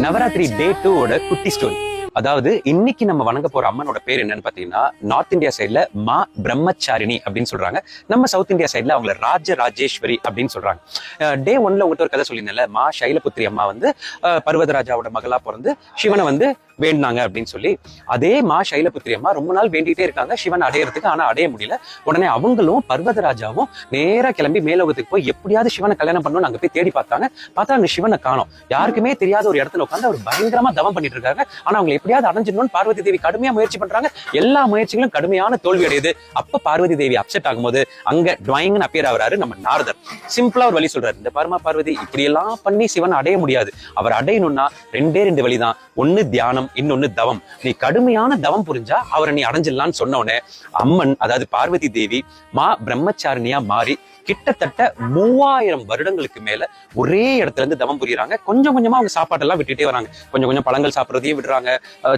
நவராத்திரி டே 2 ஓட குட்டி ஸ்டோரி. அதாவது இன்னைக்கு நம்ம வணங்க போற அம்மனோட பேர் என்னன்னு பாத்தீங்கன்னா, நார்த் இந்தியா சைட்ல மா பிரம்மச்சாரிணி அப்படின்னு சொல்றாங்க. நம்ம சவுத் இந்தியா சைட்ல அவங்கள ராஜராஜேஸ்வரி அப்படின்னு சொல்றாங்க. டே 1ல உங்கள்கிட்ட ஒரு கதை சொல்லியிருந்தேன்ல, மா சைலபுத்திரி அம்மா வந்து பர்வதராஜாவோட மகளா பிறந்து சிவனை வந்து வேண்டாங்க அப்படின்னு சொல்லி, அதே மா சைலபுத்திரி அம்மா ரொம்ப நாள் வேண்டிகிட்டே இருக்காங்க சிவன் அடையறதுக்கு. ஆனா அடைய முடியல. உடனே அவங்களும் பர்வதராஜாவும் நேரா கிளம்பி மேலோகத்துக்கு போய் எப்படியாவது சிவனை கல்யாணம் பண்ணணும்னு அங்க போய் தேடி பார்த்தாங்க. பார்த்தா அங்க சிவனை காணோம். யாருக்குமே தெரியாத ஒரு இடத்துல உட்காந்து அவர் பயங்கரமா தவம் பண்ணிட்டு இருக்காங்க. ஆனா அவங்க எப்படியாவது அடைஞ்சிடணும்னு பார்வதி தேவி கடுமையா முயற்சி பண்றாங்க. எல்லா முயற்சிகளும் கடுமையான தோல்வி அடையுது. அப்ப பார்வதி தேவி அப்செட் ஆகும்போது அங்க ட்ராயிங்னு அப்பியர் ஆகுறாரு நம்ம நாரதர். சிம்பிளா ஒரு வழி சொல்றாரு, இந்த பரமா பார்வதி இப்படி எல்லாம் பண்ணி சிவன் அடைய முடியாது. அவர் அடையணும்னா ரெண்டு வழிதான். ஒன்னு தியானம், இன்னொன்னு தவம். நீ கடுமையான தவம் புரிஞ்சா அவரை நீ அடைஞ்சிடலான்னு சொன்னோடனே அம்மன், அதாவது பார்வதி தேவி மா பிரம்மச்சாரிணியா மாறி கிட்டத்தட்ட 3000 வருடங்களுக்கு மேல ஒரே இடத்துல இருந்து தவம் புரியுறாங்க. கொஞ்சம் கொஞ்சமா அவங்க சாப்பாட்டெல்லாம் விட்டுட்டே வராங்க. கொஞ்சம் கொஞ்சம் பழங்கள் சாப்பிட்றதையும் விடுறாங்க,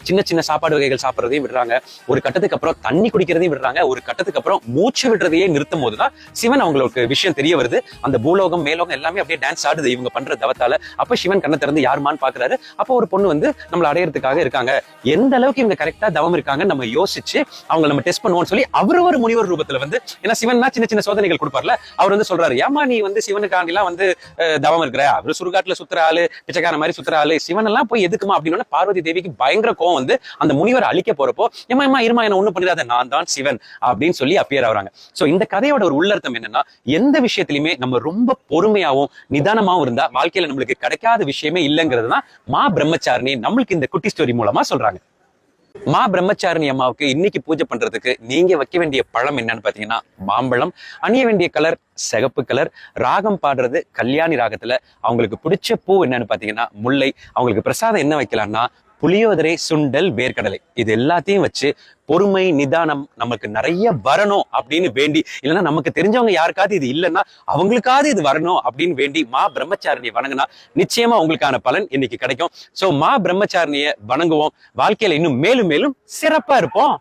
சின்ன சின்ன சாப்பாடு வகைகள் சாப்பிட்றதையும் விடுறாங்க, ஒரு கட்டத்துக்கு அப்புறம் தண்ணி குடிக்கிறதையும் விடுறாங்க, ஒரு கட்டத்துக்கு அப்புறம் மூச்சு விடுறதையே நிறுத்தும் போதுதான் சிவன் அவங்களுக்கு விஷயம் தெரிய வருது. அந்த பூலோகம் மேலோகம் எல்லாமே அப்படியே டான்ஸ் ஆடுது இவங்க பண்ற தவத்தால. அப்ப சிவன் கண்ணை திறந்து யாருமான்னு பாக்குறாரு. அப்போ ஒரு பொண்ணு வந்து நம்மளை அடையறதுக்காக இருக்காங்க. எந்த அளவுக்கு இவங்க கரெக்டா தவம் இருக்காங்க நம்ம யோசிச்சு அவங்க நம்ம டெஸ்ட் பண்ணுவோம்னு சொல்லி அவரு ஒரு முனிவர் ரூபத்துல வந்து, ஏன்னா சிவன்னா சின்ன சின்ன சோதனைகள் கொடுப்பார்ல, அவர் வந்து சொல்றாரு, ஏமா நீ வந்து சிவனுக்காண்டிலாம் வந்து தவம் இருக்கிற, அவரு சுடுகாட்டுல சுத்துற ஆளு, பிச்சைக்கார மாதிரி சுத்துற ஆளு, சிவன் எல்லாம் போய் எதுக்குமா அப்படின்னு பார்வதி தேவிக்கு பயங்கர கோவம் வந்து அந்த முனிவர் அழிக்க போறப்போ, ஏமா இருமா என்ன ஒண்ணு பண்ணிடாத, நான் தான் சிவன் அப்படின்னு சொல்லி அப்பியர் ஆகுறாங்க. சோ இந்த கதையோட ஒரு உள்ளர்த்தம் என்னன்னா, எந்த விஷயத்திலுமே நம்ம ரொம்ப பொறுமையாவும் நிதானமாவும் இருந்தா வாழ்க்கையில நம்மளுக்கு கிடைக்காத விஷயமே இல்லைங்கிறது தான் மா பிரம்மச்சாரிணி நம்மளுக்கு இந்த குட்டி ஸ்டோரி மூலமா சொல்றாங்க. மா பிரம்மச்சாரிணி அம்மாவுக்கு இன்னைக்கு பூஜை பண்றதுக்கு நீங்க வைக்க வேண்டிய பழம் என்னன்னு பாத்தீங்கன்னா மாம்பழம், அணிய வேண்டிய கலர் சிகப்பு கலர், ராகம் பாடுறது கல்யாணி ராகத்துல, அவங்களுக்கு பிடிச்ச பூ என்னன்னு பாத்தீங்கன்னா முல்லை, அவங்களுக்கு பிரசாதம் என்ன வைக்கலாம்னா புளியோதரை, சுண்டல், வேர்க்கடலை, இது எல்லாத்தையும் வச்சு பொறுமை நிதானம் நமக்கு நிறைய வரணும் அப்படின்னு வேண்டி, இல்லைன்னா நமக்கு தெரிஞ்சவங்க யாருக்காவது இது இல்லைன்னா அவங்களுக்காவது இது வரணும் அப்படின்னு வேண்டி மா பிரம்மச்சாரிணியை வணங்கினா நிச்சயமா உங்களுக்கான பலன் இன்னைக்கு கிடைக்கும். சோ மா பிரம்மச்சாரிணியை வணங்குவோம், வாழ்க்கையில இன்னும் மேலும் மேலும் சிறப்பா இருப்போம்.